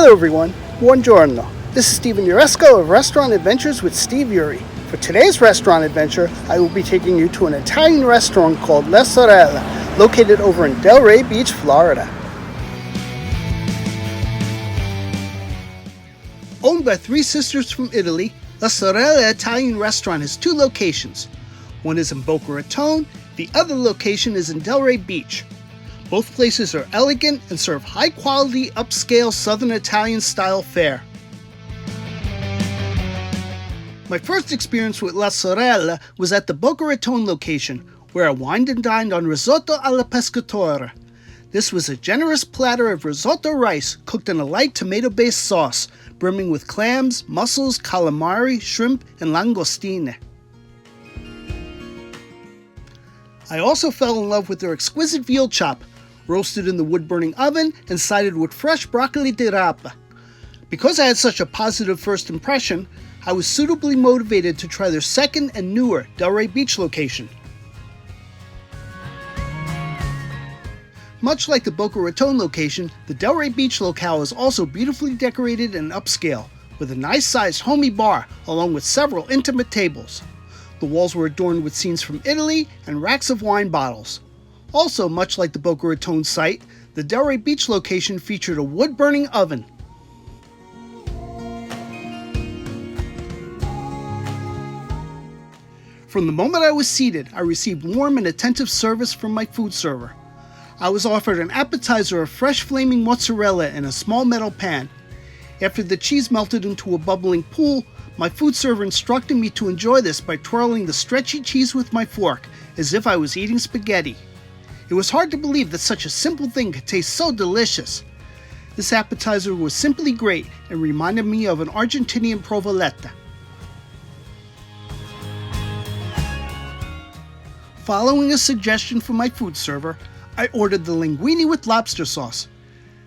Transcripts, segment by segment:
Hello everyone, buongiorno. This is Steven Uresco of Restaurant Adventures with Steve Yuri. For today's restaurant adventure, I will be taking you to an Italian restaurant called SORELLE, located over in Delray Beach, Florida. Owned by three sisters from Italy, La Sorelle Italian restaurant has two locations. One is in Boca Raton, the other location is in Delray Beach. Both places are elegant and serve high-quality, upscale Southern Italian-style fare. My first experience with La Sorelle was at the Boca Raton location, where I wined and dined on risotto alla pescatore. This was a generous platter of risotto rice cooked in a light tomato-based sauce, brimming with clams, mussels, calamari, shrimp, and langostine. I also fell in love with their exquisite veal chop, roasted in the wood-burning oven and sided with fresh broccoli di rapa. Because I had such a positive first impression, I was suitably motivated to try their second and newer Delray Beach location. Much like the Boca Raton location, the Delray Beach locale is also beautifully decorated and upscale, with a nice-sized homey bar along with several intimate tables. The walls were adorned with scenes from Italy and racks of wine bottles. Also, much like the Boca Raton site, the Delray Beach location featured a wood-burning oven. From the moment I was seated, I received warm and attentive service from my food server. I was offered an appetizer of fresh flaming mozzarella in a small metal pan. After the cheese melted into a bubbling pool, my food server instructed me to enjoy this by twirling the stretchy cheese with my fork, as if I was eating spaghetti. It was hard to believe that such a simple thing could taste so delicious. This appetizer was simply great and reminded me of an Argentinian provoletta. Following a suggestion from my food server, I ordered the linguine with lobster sauce.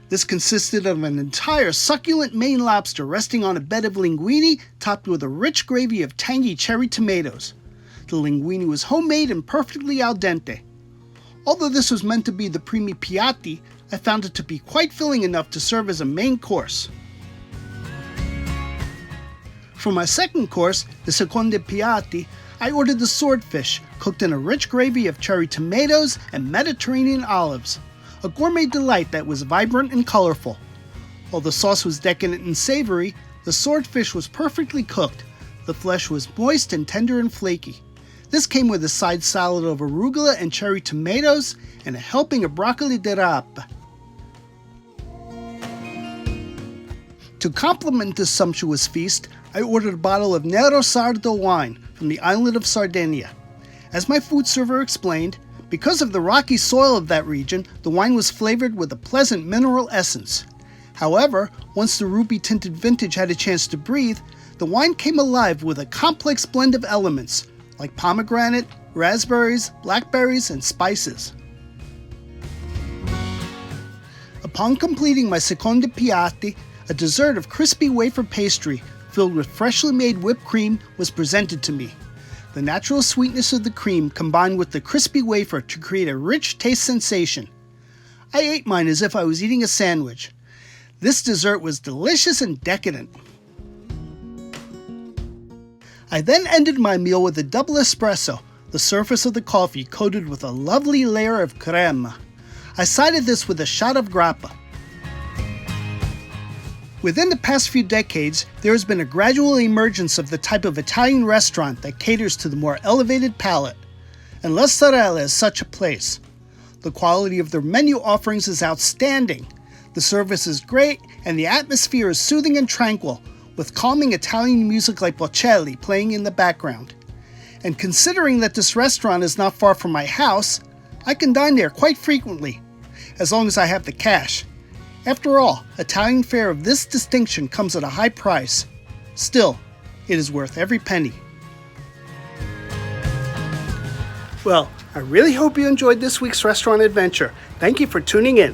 This consisted of an entire succulent Maine lobster resting on a bed of linguine topped with a rich gravy of tangy cherry tomatoes. The linguine was homemade and perfectly al dente. Although this was meant to be the primi piatti, I found it to be quite filling enough to serve as a main course. For my second course, the secondi piatti, I ordered the swordfish, cooked in a rich gravy of cherry tomatoes and Mediterranean olives, a gourmet delight that was vibrant and colorful. While the sauce was decadent and savory, the swordfish was perfectly cooked. The flesh was moist and tender and flaky. This came with a side salad of arugula and cherry tomatoes and a helping of broccoli di rapa. To complement this sumptuous feast, I ordered a bottle of Nero Sardo wine from the island of Sardinia. As my food server explained, because of the rocky soil of that region, the wine was flavored with a pleasant mineral essence. However, once the ruby-tinted vintage had a chance to breathe, the wine came alive with a complex blend of elements, like pomegranate, raspberries, blackberries, and spices. Upon completing my secondi piatti, a dessert of crispy wafer pastry filled with freshly made whipped cream was presented to me. The natural sweetness of the cream combined with the crispy wafer to create a rich taste sensation. I ate mine as if I was eating a sandwich. This dessert was delicious and decadent. I then ended my meal with a double espresso, the surface of the coffee coated with a lovely layer of crema. I sided this with a shot of grappa. Within the past few decades, there has been a gradual emergence of the type of Italian restaurant that caters to the more elevated palate, and La Sorelle is such a place. The quality of their menu offerings is outstanding, the service is great, and the atmosphere is soothing and tranquil, with calming Italian music like Bocelli playing in the background. And considering that this restaurant is not far from my house, I can dine there quite frequently, as long as I have the cash. After all, Italian fare of this distinction comes at a high price. Still, it is worth every penny. Well, I really hope you enjoyed this week's restaurant adventure. Thank you for tuning in.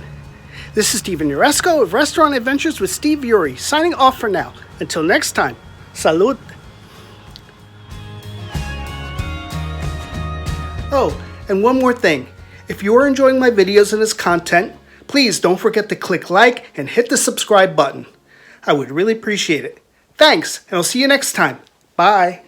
This is Steven Uresco of Restaurant Adventures with Steve Yuri, signing off for now. Until next time, salute. Oh, and one more thing. If you are enjoying my videos and this content, please don't forget to click like and hit the subscribe button. I would really appreciate it. Thanks, and I'll see you next time. Bye.